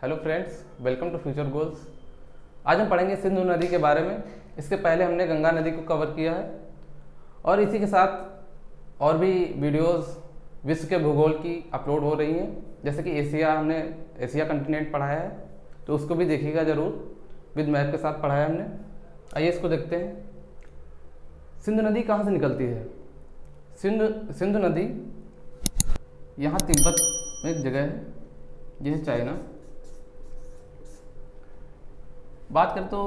Hello friends, welcome to future goals. आज हम पढ़ेंगे सिंधु नदी के बारे में। इसके पहले हमने गंगा नदी को कवर किया है और इसी के साथ और भी वीडियोस विश्व के भूगोल की अपलोड हो रही हैं। जैसे कि हमने एशिया कंटिनेंट पढ़ाया है, तो उसको भी देखिएगा ज़रूर, विद मैप के साथ पढ़ाया हमने। आइए इसको देखते हैं। सिंधु नदी कहाँ से निकलती है? सिंधु नदी यहाँ तिब्बत में एक जगह है, यह है चाइना। बात करें तो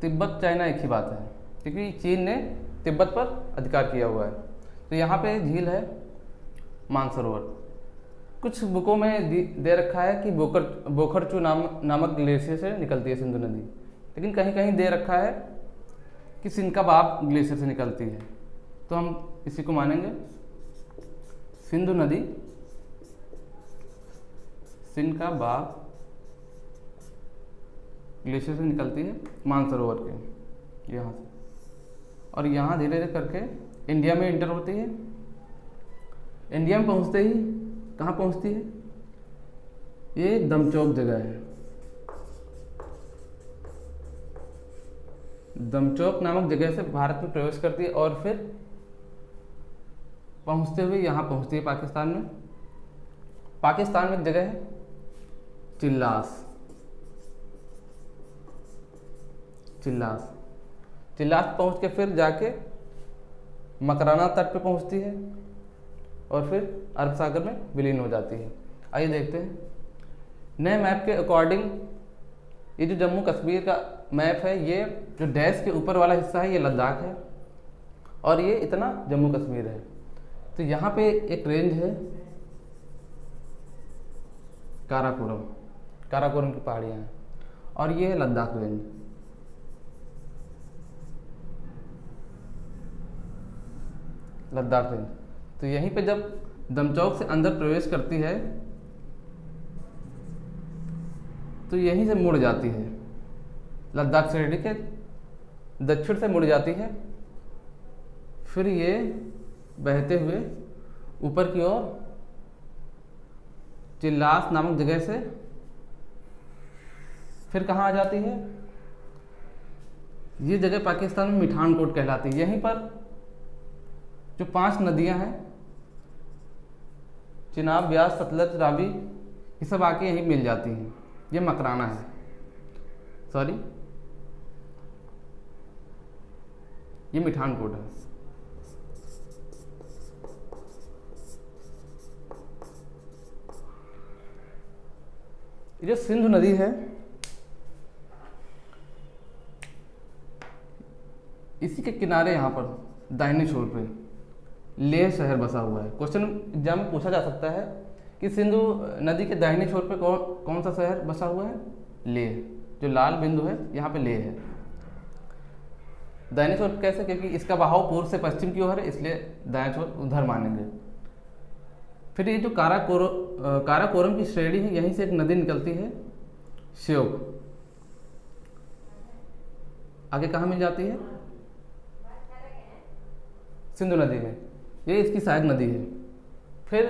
तिब्बत चाइना एक ही बात है, क्योंकि चीन ने तिब्बत पर अधिकार किया हुआ है। तो यहाँ पे झील है मानसरोवर। कुछ बुकों में दे रखा है कि बोखरचू नामक ग्लेशियर से निकलती है सिंधु नदी, लेकिन कहीं कहीं दे रखा है कि सिनकाबाब ग्लेशियर से निकलती है। तो हम इसी को मानेंगे। सिंधु नदी सिनकाबाब ग्लेशियर से निकलती है मानसरोवर के यहाँ से, और यहाँ धीरे धीरे करके इंडिया में इंटर होती है। इंडिया में पहुँचते ही कहाँ पहुँचती है? ये दमचौक जगह है। दमचौक नामक जगह से भारत में प्रवेश करती है और फिर पहुँचते हुए यहाँ पहुँचती है पाकिस्तान में। पाकिस्तान में एक जगह है चिल्लास। चिल्लास पहुँच के फिर जाके मकराना तट पे पहुँचती है और फिर अरब सागर में विलीन हो जाती है। आइए देखते हैं। नए मैप के अकॉर्डिंग ये जो जम्मू कश्मीर का मैप है, ये जो डैश के ऊपर वाला हिस्सा है ये लद्दाख है और ये इतना जम्मू कश्मीर है। तो यहाँ पे एक रेंज है काराकोरम की पहाड़ियाँ हैं और ये है लद्दाख रेंज। तो यहीं पे जब दमचौक से अंदर प्रवेश करती है तो यहीं से मुड़ जाती है, लद्दाख श्रेणी के दक्षिण से मुड़ जाती है। फिर ये बहते हुए ऊपर की ओर चिल्लास नामक जगह से फिर कहाँ आ जाती है? ये जगह पाकिस्तान में मिठानकोट कहलाती है। यहीं पर जो 5 नदियां हैं, चिनाब, ब्यास, सतलज, रावी, ये सब आके यहीं मिल जाती हैं। ये मकराना है, सॉरी ये मिठानकोट है। ये जो सिंधु नदी है, इसी के किनारे यहाँ पर दाहिने छोर पे लेह शहर बसा हुआ है। क्वेश्चन एग्जाम में पूछा जा सकता है कि सिंधु नदी के दाहिने छोर पे कौन सा शहर बसा हुआ है? लेह। जो लाल बिंदु है यहाँ पे लेह है। दाहिने छोर कैसे? क्योंकि इसका बहाव पूर्व से पश्चिम की ओर है, इसलिए दाएं छोर उधर मानेंगे। फिर ये जो काराकोरम की श्रेणी है, यहीं से एक नदी निकलती है श्योक। आगे कहाँ मिल जाती है? सिंधु नदी में। ये इसकी सहायक नदी है। फिर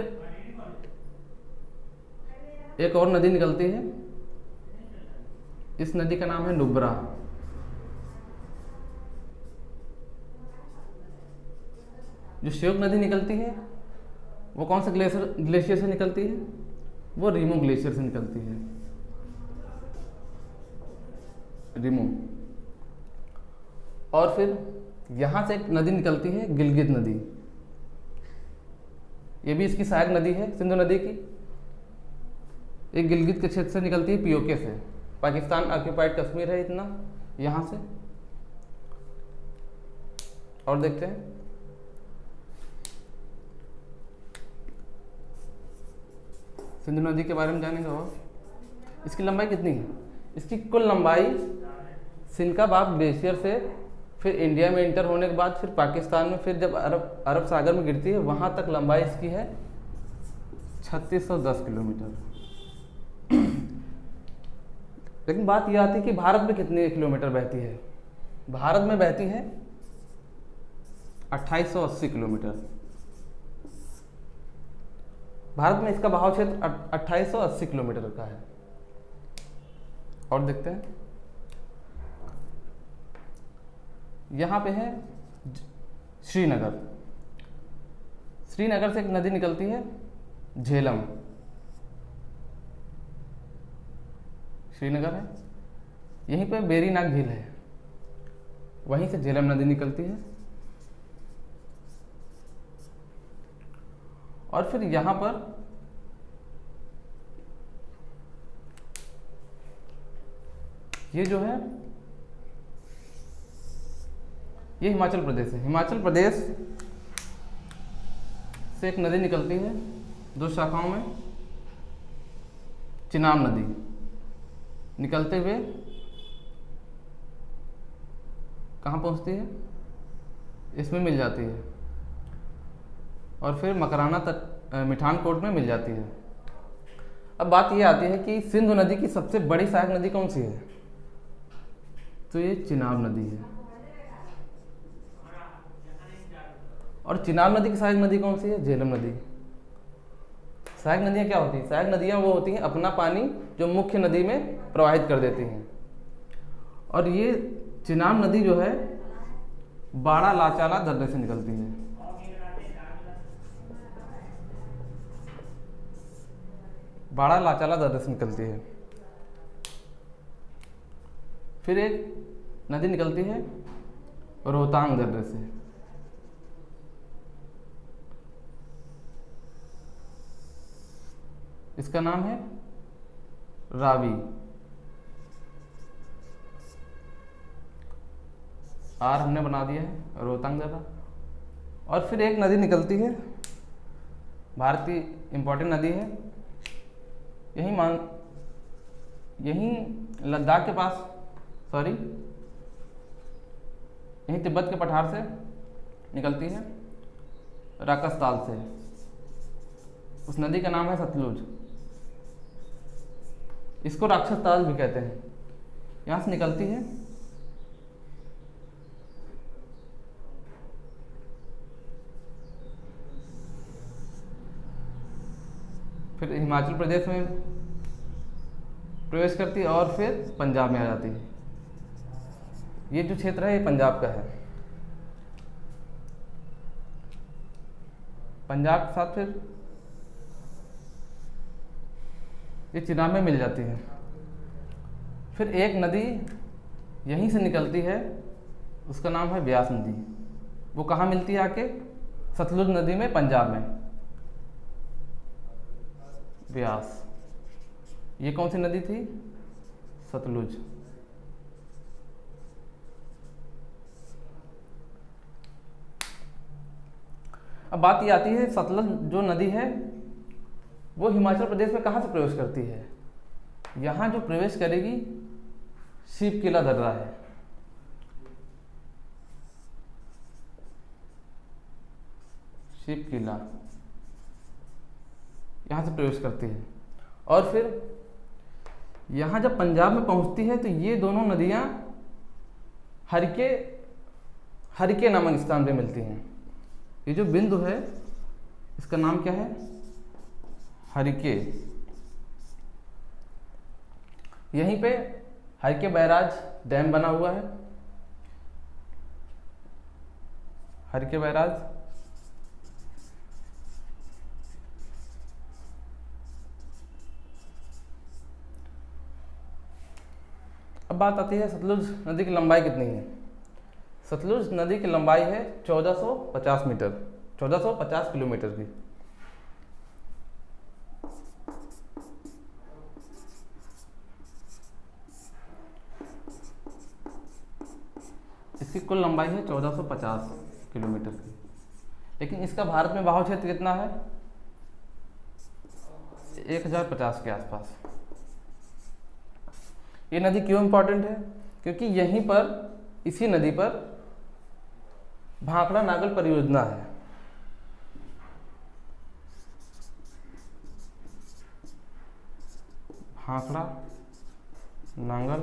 एक और नदी निकलती है, इस नदी का नाम है नुब्रा। जो श्योक नदी निकलती है वो कौन सा ग्लेशियर से निकलती है? वो रीमो ग्लेशियर से निकलती है, रीमो। और फिर यहाँ से एक नदी निकलती है गिलगित नदी। ये भी इसकी सहायक नदी है सिंधु नदी की। एक गिलगित के क्षेत्र से निकलती है, पीओके से। पाकिस्तान ऑक्यूपाइड कश्मीर है इतना, यहाँ से। और देखते हैं। सिंधु नदी के बारे में जानेंगे। और इसकी लंबाई कितनी है? इसकी कुल लंबाई सिनकाबाब ग्लेशियर से फिर इंडिया में इंटर होने के बाद फिर पाकिस्तान में, फिर जब अरब सागर में गिरती है, वहाँ तक लंबाई इसकी है 3610 किलोमीटर। लेकिन बात यह आती है कि भारत में कितने किलोमीटर बहती है? भारत में बहती है 2880 किलोमीटर। भारत में इसका बहाव क्षेत्र 2880 किलोमीटर का है। और देखते हैं, यहाँ पे है श्रीनगर। श्रीनगर से एक नदी निकलती है झेलम। श्रीनगर है, यहीं पे वेरीनाग झील है, वहीं से झेलम नदी निकलती है। और फिर यहां पर ये जो है ये हिमाचल प्रदेश है। हिमाचल प्रदेश से एक नदी निकलती है 2 शाखाओं में, चिनाब नदी, निकलते हुए कहाँ पहुँचती है, इसमें मिल जाती है और फिर मकराना तक मिठानकोट में मिल जाती है। अब बात ये आती है कि सिंधु नदी की सबसे बड़ी सहायक नदी कौन सी है, तो ये चिनाब नदी है। और चिनाब नदी की सहायक नदी कौन सी है, झेलम नदी। सहायक नदियाँ क्या होती हैं, सहायक नदियाँ वो होती हैं अपना पानी जो मुख्य नदी में प्रवाहित कर देती हैं। और ये चिनाब नदी जो है बाड़ा लाचाला दर्रे से निकलती है। बाड़ा लाचाला दर्रे से निकलती है। फिर एक नदी निकलती है रोहतांग दर्रे से। इसका नाम है रावी। आर हमने बना दिया है, रोहतांग दर्रा। और फिर एक नदी निकलती है, भारत की इम्पोर्टेंट नदी है, यहीं लद्दाख के पास, सॉरी यहीं तिब्बत के पठार से निकलती है, राकसताल से। उस नदी का नाम है सतलुज। इसको राक्षस ताल भी कहते हैं। यहाँ से निकलती है, फिर हिमाचल प्रदेश में प्रवेश करती है और फिर पंजाब में आ जाती है। ये जो क्षेत्र है ये पंजाब का है। पंजाब के साथ फिर ये चिनाब में मिल जाती है। फिर एक नदी यहीं से निकलती है, उसका नाम है ब्यास नदी। वो कहाँ मिलती है आके, सतलुज नदी में, पंजाब में। ब्यास, ये कौन सी नदी थी, सतलुज। अब बात ये आती है, सतलुज जो नदी है वो हिमाचल प्रदेश में कहाँ से प्रवेश करती है। यहाँ जो प्रवेश करेगी शिव किला दर्रा है। शिव किला यहाँ से प्रवेश करती है। और फिर यहाँ जब पंजाब में पहुँचती है तो ये दोनों नदियाँ हरिके नामक स्थान पे मिलती हैं। ये जो बिंदु है इसका नाम क्या है, हरिके। यहीं पे हरिके बैराज डैम बना हुआ है। हरिके बैराज अब बात आती है सतलुज नदी की लंबाई कितनी है। सतलुज नदी की लंबाई है 1450 मीटर, 1450 किलोमीटर की। इसकी कुल लंबाई है 1450 किलोमीटर की। लेकिन इसका भारत में बहाव क्षेत्र कितना है, 1050 के आसपास। ये नदी क्यों इंपॉर्टेंट है, क्योंकि यहीं पर, इसी नदी पर भाखड़ा नागल परियोजना है। भाखड़ा नांगल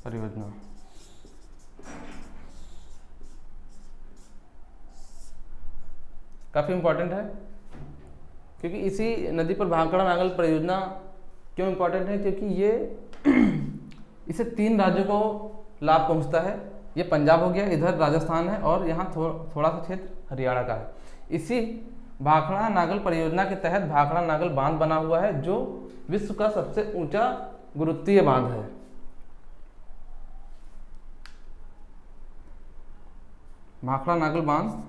परियोजना। काफ़ी इम्पोर्टेंट है, क्योंकि इसी नदी पर भाखड़ा नांगल परियोजना क्यों इम्पोर्टेंट है, क्योंकि ये इसे 3 राज्यों को लाभ पहुंचता है। ये पंजाब हो गया, इधर राजस्थान है और यहाँ थोड़ा सा क्षेत्र हरियाणा का है। इसी भाखड़ा नागल परियोजना के तहत भाखड़ा नागल बांध बना हुआ है, जो विश्व का सबसे ऊंचा गुरुत्वीय बांध है। भाखड़ा नागल बांध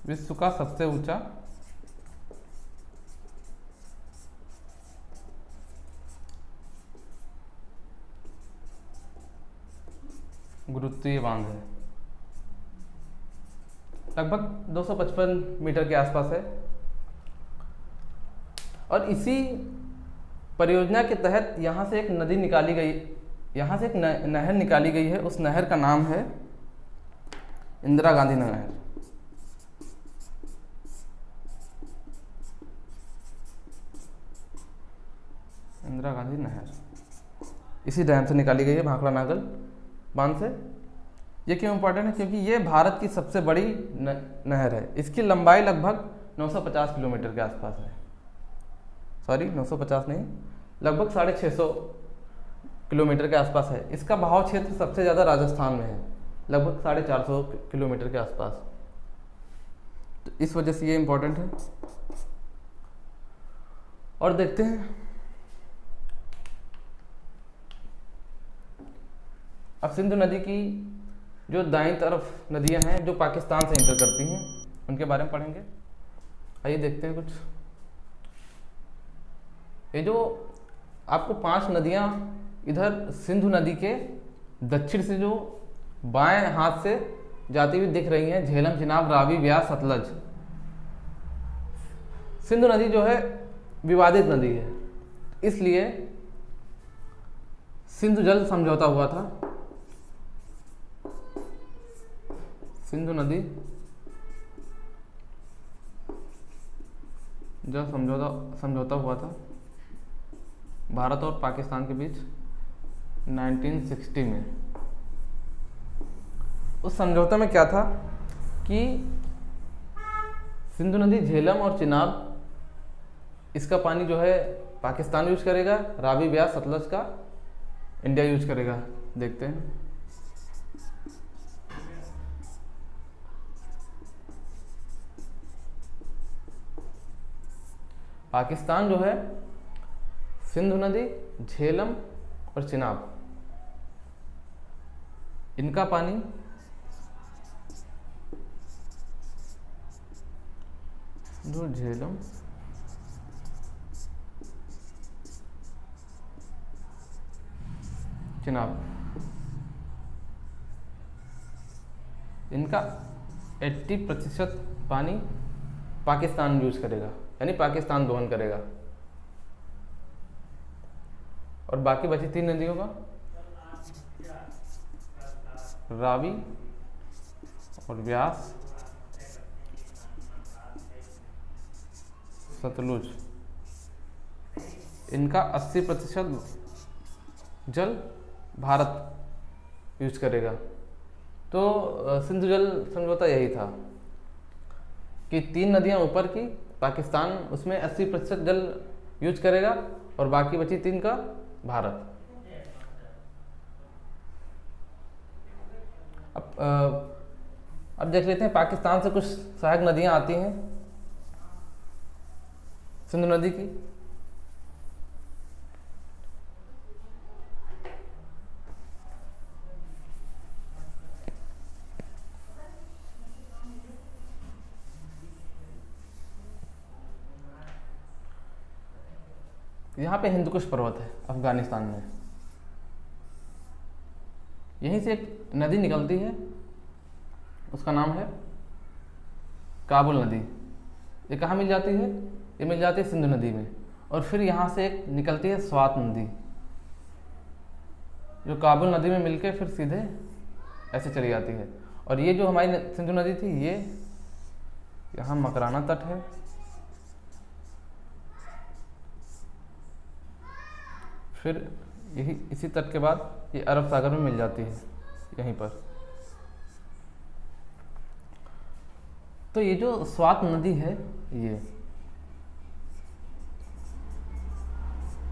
विश्व का सबसे ऊंचा गुरुत्वीय बांध है, लगभग 255 मीटर के आसपास है। और इसी परियोजना के तहत यहाँ से एक नदी निकाली गई, यहाँ से एक नहर निकाली गई है। उस नहर का नाम है इंदिरा गांधी नहर। इंदिरा गांधी नहर इसी डैम से निकाली गई है, भाखड़ा नागल बांध से। ये क्यों इम्पोर्टेंट है? क्योंकि ये भारत की सबसे बड़ी नहर है। इसकी लंबाई लगभग 950 किलोमीटर के आसपास है। सॉरी, 950 नहीं, लगभग 650 किलोमीटर के आसपास है। इसका बहाव क्षेत्र सबसे ज़्यादा राजस्थान में है, लगभग 450 किलोमीटर के आसपास। तो इस वजह से ये इम्पोर्टेंट है। और देखते हैं, अब सिंधु नदी की जो दाईं तरफ नदियां हैं जो पाकिस्तान से इंटर करती हैं, उनके बारे में पढ़ेंगे। आइए देखते हैं कुछ। ये जो आपको 5 नदियां इधर सिंधु नदी के दक्षिण से जो बाएं हाथ से जाती हुई दिख रही हैं, झेलम, चिनाब, रावी, व्यास, सतलज। सिंधु नदी जो है विवादित नदी है, इसलिए सिंधु जल समझौता हुआ था। सिंधु नदी जल समझौता हुआ था भारत और पाकिस्तान के बीच 1960 में। उस समझौते में क्या था कि सिंधु नदी, झेलम और चिनाब, इसका पानी जो है पाकिस्तान यूज करेगा, रावी, व्यास, सतलज का इंडिया यूज करेगा। देखते हैं। पाकिस्तान जो है सिंधु नदी, झेलम और चिनाब, इनका पानी जो झेलम, चिनाब, इनका 80% पानी पाकिस्तान यूज करेगा, यानी पाकिस्तान दोहन करेगा। और बाकी बची 3 नदियों का, रावी और व्यास, सतलुज, इनका 80% जल भारत यूज करेगा। तो सिंधु जल समझौता यही था कि 3 नदियां ऊपर की, पाकिस्तान उसमें 80% जल यूज करेगा और बाकी बची 3 का भारत। अब देख लेते हैं, पाकिस्तान से कुछ सहायक नदियां आती हैं सिंधु नदी की। यहाँ पे हिंदुकुश पर्वत है अफगानिस्तान में, यहीं से एक नदी निकलती है, उसका नाम है काबुल नदी। ये कहाँ मिल जाती है? ये मिल जाती है सिंधु नदी में। और फिर यहाँ से एक निकलती है स्वात नदी, जो काबुल नदी में मिलके फिर सीधे ऐसे चली जाती है। और ये जो हमारी सिंधु नदी थी, ये यहाँ मकराना तट है, फिर यही इसी तट के बाद ये अरब सागर में मिल जाती है यहीं पर। तो ये जो स्वात नदी है, ये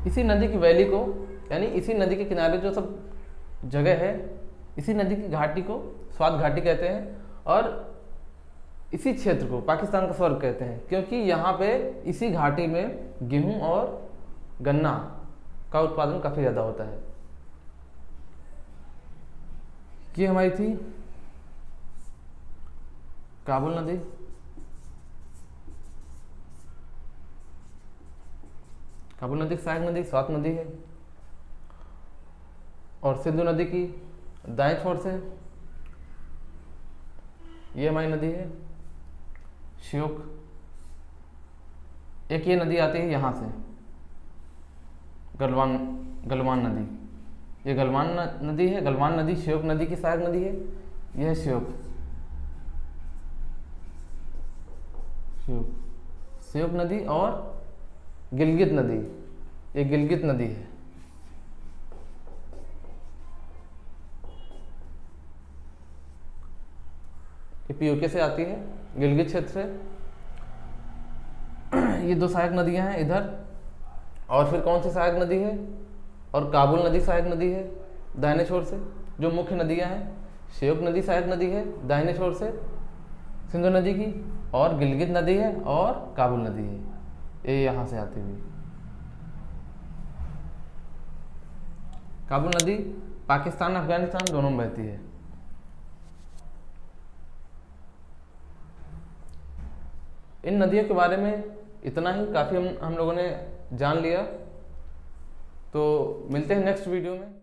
इसी नदी की वैली को, यानी इसी नदी के किनारे जो सब जगह है, इसी नदी की घाटी को स्वात घाटी कहते हैं, और इसी क्षेत्र को पाकिस्तान का स्वर्ग कहते हैं, क्योंकि यहाँ पे इसी घाटी में गेहूं और गन्ना का उत्पादन काफ़ी ज़्यादा होता है। ये हमारी थी काबुल नदी। काबुल नदी की सहायक नदी स्वात नदी है, और सिंधु नदी की दाएं छोर से ये हमारी नदी है श्योक। एक ये नदी आती है यहाँ से, गलवान नदी। ये गलवान नदी है, गलवान नदी श्योक नदी की सहायक नदी है। यह है श्योक नदी, और गिलगित नदी, ये गिलगित नदी है। ये पीओके से आती है, गिलगित क्षेत्र से। ये दो सहायक नदियां हैं इधर, और फिर कौन सी सहायक नदी है, और काबुल नदी सहायक नदी है दाहिने छोर से। जो मुख्य नदियां हैं, श्योक नदी सहायक नदी है दाहिने छोर से सिंधु नदी की, और गिलगित नदी है, और काबुल नदी है, ये यहाँ से आती हुई। काबुल नदी पाकिस्तान अफगानिस्तान दोनों में बहती है। इन नदियों के बारे में इतना ही काफ़ी हम लोगों ने जान लिया। तो मिलते हैं नेक्स्ट वीडियो में।